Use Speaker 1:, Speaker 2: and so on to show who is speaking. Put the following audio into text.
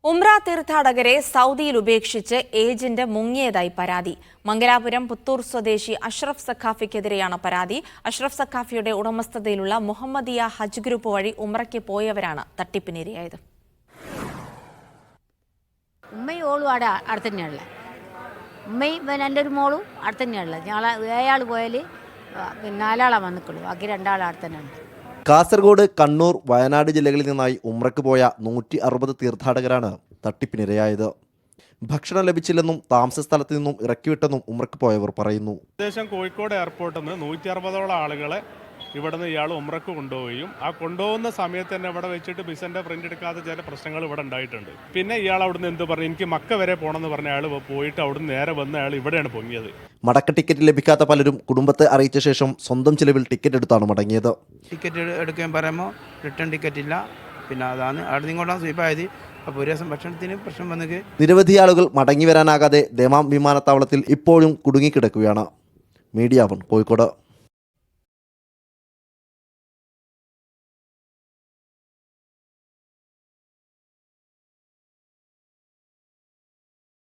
Speaker 1: ഉംറ തീർത്ഥാടകരെ സൗദിയിൽ ഉപേക്ഷിച്ച് ഏജന്റ് മുങ്ങിയതായി പരാതി. മംഗലാപുരം പുത്തൂർ സ്വദേശി അഷ്റഫ് സഖാഫിക്കെതിരെയാണ് പരാതി. അഷ്റഫ് സഖാഫിയുടെ ഉടമസ്ഥതയിലുള്ള മുഹമ്മദിയ ഹജ്ജ് ഗ്രൂപ്പ് വഴി ഉംറയ്ക്ക് പോയവരാണ് തട്ടിപ്പിനിരയായത്.
Speaker 2: ഉമ്മയും ഓളും അവിടെ അടുത്ത് തന്നെയുള്ള ഉമ്മയും എൻ്റെ ഒരു മോളും അടുത്ത് തന്നെയുള്ള ഞങ്ങൾ ഏഴാൾ പോയാൽ നാലാളാണ് വന്നിക്കുള്ളൂ. ബാക്കി രണ്ടാൾ അവിടെ തന്നെയുണ്ട്.
Speaker 3: കാസർഗോഡ്, കണ്ണൂർ, വയനാട് ജില്ലകളിൽ നിന്നായി ഉംറയ്ക്ക് പോയ 160 തീർത്ഥാടകരാണ് തട്ടിപ്പിനിരയായത്. ഭക്ഷണം ലഭിച്ചില്ലെന്നും താമസ സ്ഥലത്ത് നിന്നും ഇറക്കിവിട്ടെന്നും ഉംറയ്ക്ക് പോയവർ പറയുന്നു.
Speaker 4: ഉദ്ദേശം കോഴിക്കോട് എയർപോർട്ടിൽ നിന്ന് 160ഓളം ആളുകളെ ഇവിടുന്ന് ഇയാൾ ഉംറയ്ക്ക് കൊണ്ടുപോവുകയും ആ കൊണ്ടുപോകുന്ന സമയത്ത് തന്നെ ഇവിടെ വെച്ചിട്ട് ബിസന്റെ പ്രിന്റ് എടുക്കാത്ത ചില പ്രശ്നങ്ങൾ ഇവിടെ ഉണ്ടായിട്ടുണ്ട്. പിന്നെ ഇയാൾ അവിടുന്ന് എന്ത് പറഞ്ഞു, എനിക്ക് മക്ക വരെ പോകണമെന്ന് പറഞ്ഞ അയാൾ പോയിട്ട് അവിടുന്ന് നേരെ വന്ന അയാൾ ഇവിടെയാണ് പൊങ്ങിയത്.
Speaker 3: മടക്ക ടിക്കറ്റ് ലഭിക്കാത്ത പലരും കുടുംബത്തെ അറിയിച്ച ശേഷം സ്വന്തം ചിലവിൽ ടിക്കറ്റ് എടുത്താണ് മടങ്ങിയത്.
Speaker 5: ടിക്കറ്റ് എടുക്കാൻ പറയുമ്പോൾ റിട്ടേൺ ടിക്കറ്റ് ഇല്ല. പിന്നെ അതാണ് അവിടെ നിങ്ങോട്ടാണ് സ്വീപ്പായത്. അപ്പോൾ ഒരു ദിവസം ഭക്ഷണത്തിന് പ്രശ്നം വന്നത്.
Speaker 3: നിരവധി ആളുകൾ മടങ്ങി വരാനാകാതെ ദമാം വിമാനത്താവളത്തിൽ ഇപ്പോഴും കുടുങ്ങിക്കിടക്കുകയാണ്. മീഡിയ 1 കോഴിക്കോട്.